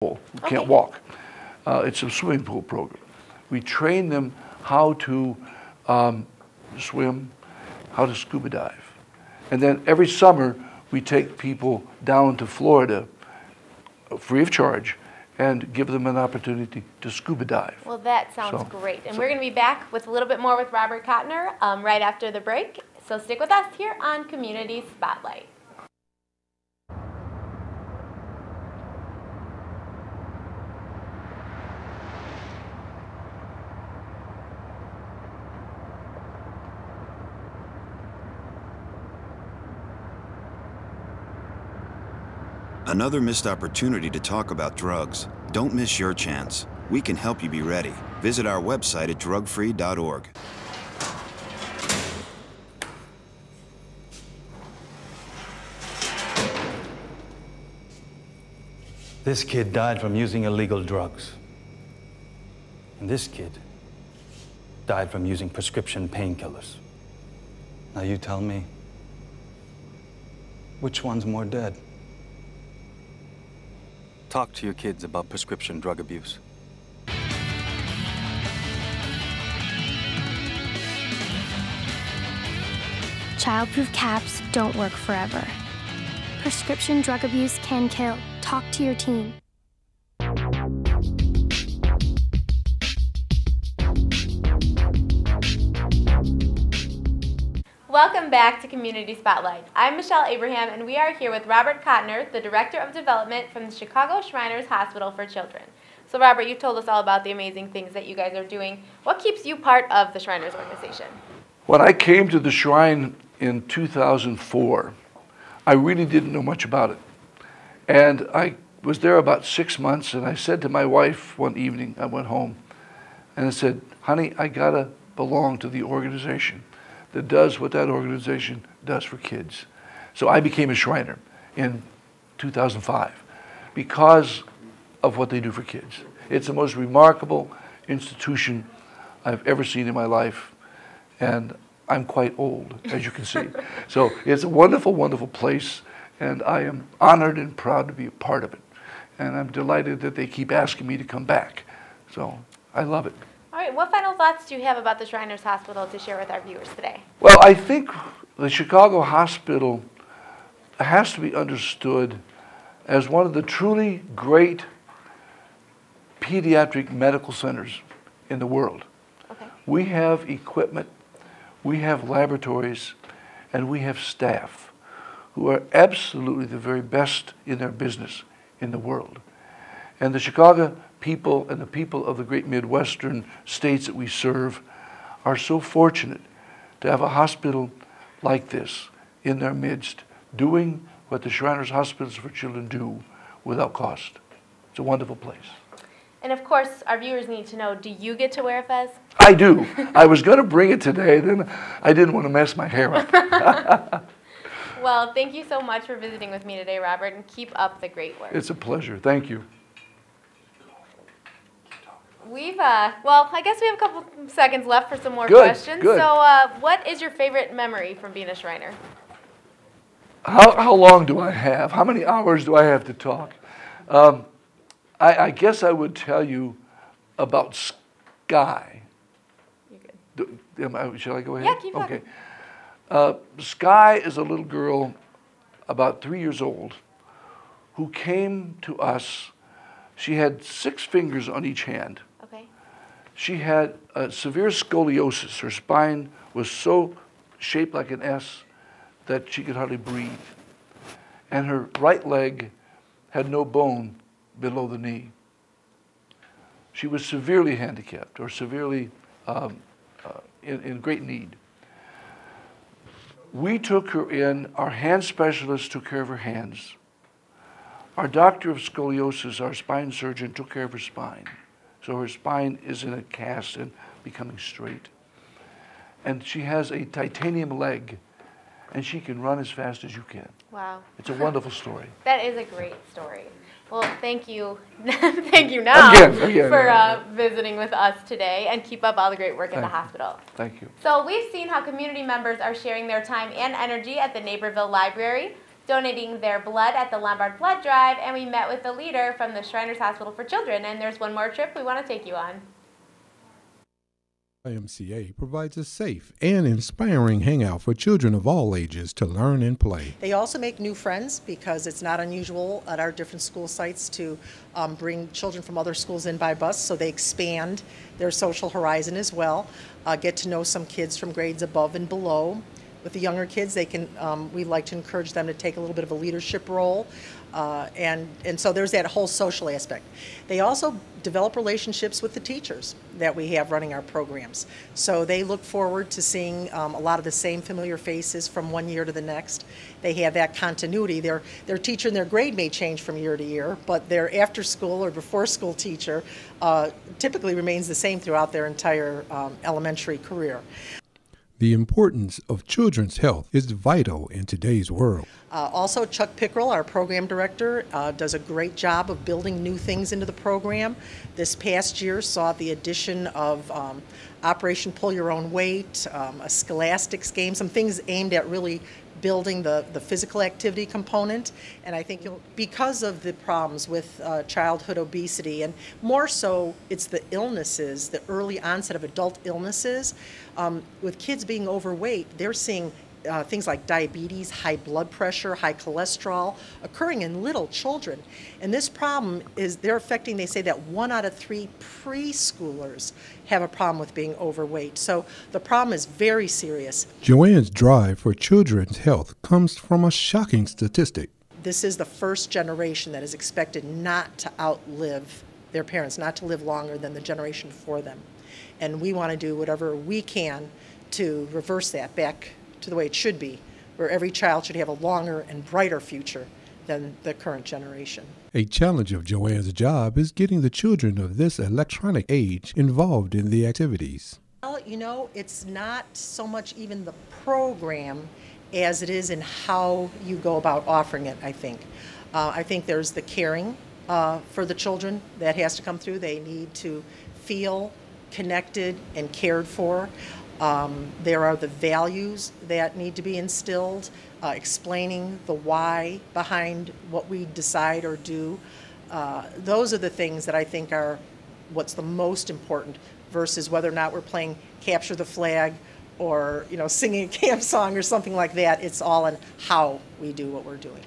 who can't walk. It's a swimming pool program. We train them how to swim, how to scuba dive. And then every summer, we take people down to Florida free of charge and give them an opportunity to scuba dive. Well, that sounds great. And we're going to be back with a little bit more with Robert Kottner right after the break. So stick with us here on Community Spotlight. Another missed opportunity to talk about drugs. Don't miss your chance. We can help you be ready. Visit our website at drugfree.org. This kid died from using illegal drugs. And this kid died from using prescription painkillers. Now you tell me, which one's more dead? Talk to your kids about prescription drug abuse. Childproof caps don't work forever. Prescription drug abuse can kill. Talk to your teen. Welcome back to Community Spotlight. I'm Michelle Abraham, and we are here with Robert Kottner, the Director of Development from the Chicago Shriners Hospital for Children. So Robert, you've told us all about the amazing things that you guys are doing. What keeps you part of the Shriners organization? When I came to the Shrine in 2004, I really didn't know much about it. And I was there about 6 months, and I said to my wife one evening, I went home, and I said, honey, I gotta belong to the organization that does what that organization does for kids. So I became a Shriner in 2005 because of what they do for kids. It's the most remarkable institution I've ever seen in my life, and I'm quite old, as you can see. So it's a wonderful, wonderful place, and I am honored and proud to be a part of it. And I'm delighted that they keep asking me to come back. So I love it. All right, what final thoughts do you have about the Shriners Hospital to share with our viewers today? Well, I think the Chicago Hospital has to be understood as one of the truly great pediatric medical centers in the world. Okay. We have equipment, we have laboratories, and we have staff who are absolutely the very best in their business in the world. And the Chicago people and the people of the great Midwestern states that we serve are so fortunate to have a hospital like this in their midst, doing what the Shriners Hospitals for Children do without cost. It's a wonderful place. And of course, our viewers need to know, do you get to wear a fez? I do. I was going to bring it today, then I didn't want to mess my hair up. Well, thank you so much for visiting with me today, Robert, and keep up the great work. It's a pleasure. Thank you. Well, I guess we have a couple seconds left for some more Good, questions. good. So, what is your favorite memory from being a Shriner? How long do I have? How many hours do I have to talk? I guess I would tell you about Sky. You're good. Shall I go ahead? Yeah, keep talking. Okay. Sky is a little girl about 3 years old who came to us. She had 6 fingers on each hand. Okay. She had a severe scoliosis. Her spine was so shaped like an S that she could hardly breathe. And her right leg had no bone below the knee. She was severely handicapped or severely in great need. We took her in. Our hand specialist took care of her hands. Our doctor of scoliosis, our spine surgeon, took care of her spine. So her spine is in a cast and becoming straight. And she has a titanium leg, and she can run as fast as you can. Wow. It's a wonderful story. That is a great story. Well, thank you. Thank you now for visiting with us today, and keep up all the great work in the hospital. Thank you. So we've seen how community members are sharing their time and energy at the Naperville Library donating their blood at the Lombard Blood Drive, and we met with the leader from the Shriners Hospital for Children, and there's one more trip we want to take you on. YMCA provides a safe and inspiring hangout for children of all ages to learn and play. They also make new friends because it's not unusual at our different school sites to bring children from other schools in by bus, so they expand their social horizon as well, get to know some kids from grades above and below. With the younger kids, they can. We like to encourage them to take a little bit of a leadership role, and so there's that whole social aspect. They also develop relationships with the teachers that we have running our programs. So they look forward to seeing a lot of the same familiar faces from one year to the next. They have that continuity. Their teacher and their grade may change from year to year, but their after school or before school teacher typically remains the same throughout their entire elementary career. The importance of children's health is vital in today's world. Also, Chuck Pickrell, our program director, does a great job of building new things into the program. This past year saw the addition of Operation Pull Your Own Weight, a scholastics game, some things aimed at really building the physical activity component. And I think because of the problems with childhood obesity, and more so it's the illnesses, the early onset of adult illnesses, with kids being overweight, they're seeing things like diabetes, high blood pressure, high cholesterol occurring in little children. And this problem is, they're affecting, they say that 1 out of 3 preschoolers have a problem with being overweight. So the problem is very serious. Joanne's drive for children's health comes from a shocking statistic. This is the first generation that is expected not to outlive their parents, not to live longer than the generation before them. And we want to do whatever we can to reverse that back to the way it should be, where every child should have a longer and brighter future than the current generation. A challenge of Joanne's job is getting the children of this electronic age involved in the activities. Well, you know, it's not so much even the program as it is in how you go about offering it, I think. I think there's the caring for the children that has to come through. They need to feel connected and cared for. There are the values that need to be instilled, explaining the why behind what we decide or do. Those are the things that I think are what's the most important versus whether or not we're playing capture the flag or, you know, singing a camp song or something like that. It's all in how we do what we're doing.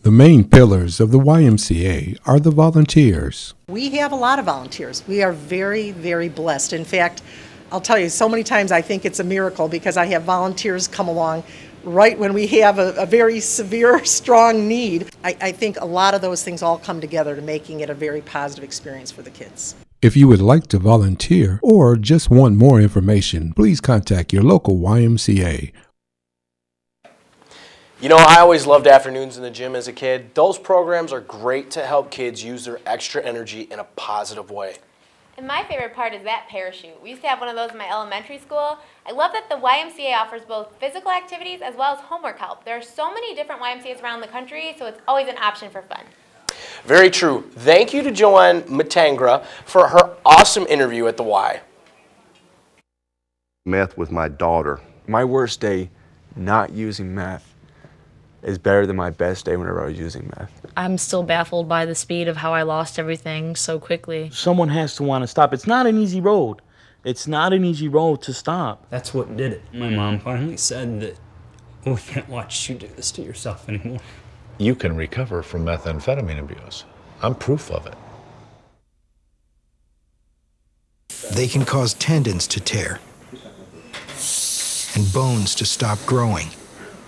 The main pillars of the YMCA are the volunteers. We have a lot of volunteers. We are very, very blessed. In fact, I'll tell you, so many times I think it's a miracle because I have volunteers come along right when we have a very severe, strong need. I think a lot of those things all come together to making it a very positive experience for the kids. If you would like to volunteer or just want more information, please contact your local YMCA. You know, I always loved afternoons in the gym as a kid. Those programs are great to help kids use their extra energy in a positive way. And my favorite part is that parachute. We used to have one of those in my elementary school. I love that the YMCA offers both physical activities as well as homework help. There are so many different YMCAs around the country, so it's always an option for fun. Very true. Thank you to Joanne Matangra for her awesome interview at the Y. Math with my daughter. My worst day not using math is better than my best day whenever I was using math. I'm still baffled by the speed of how I lost everything so quickly. Someone has to want to stop. It's not an easy road. It's not an easy road to stop. That's what did it. My mom finally said that we can't watch you do this to yourself anymore. You can recover from methamphetamine abuse. I'm proof of it. They can cause tendons to tear and bones to stop growing,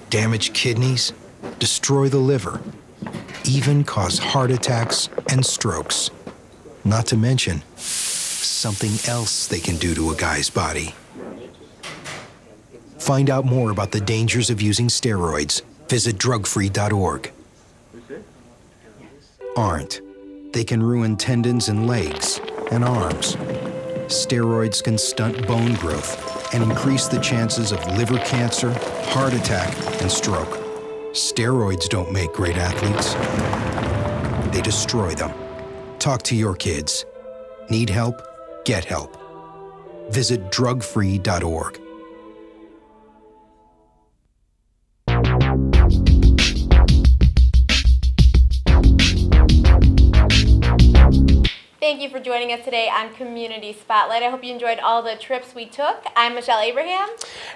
damage kidneys, destroy the liver, even cause heart attacks and strokes. Not to mention something else they can do to a guy's body. Find out more about the dangers of using steroids. Visit drugfree.org. Aren't. They can ruin tendons in legs and arms. Steroids can stunt bone growth and increase the chances of liver cancer, heart attack, and stroke. Steroids don't make great athletes. They destroy them. Talk to your kids. Need help? Get help. Visit drugfree.org. thank you for joining us today on Community Spotlight. I hope you enjoyed all the trips we took. I'm Michelle Abraham.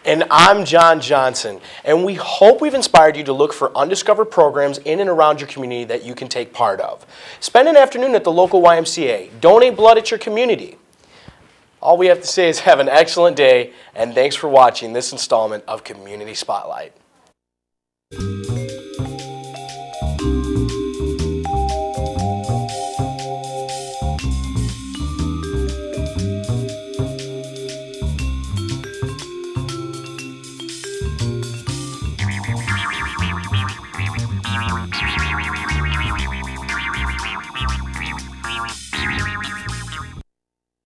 And I'm John Johnson. And we hope we've inspired you to look for undiscovered programs in and around your community that you can take part of. Spend an afternoon at the local YMCA. Donate blood at your community. All we have to say is have an excellent day, and thanks for watching this installment of Community Spotlight.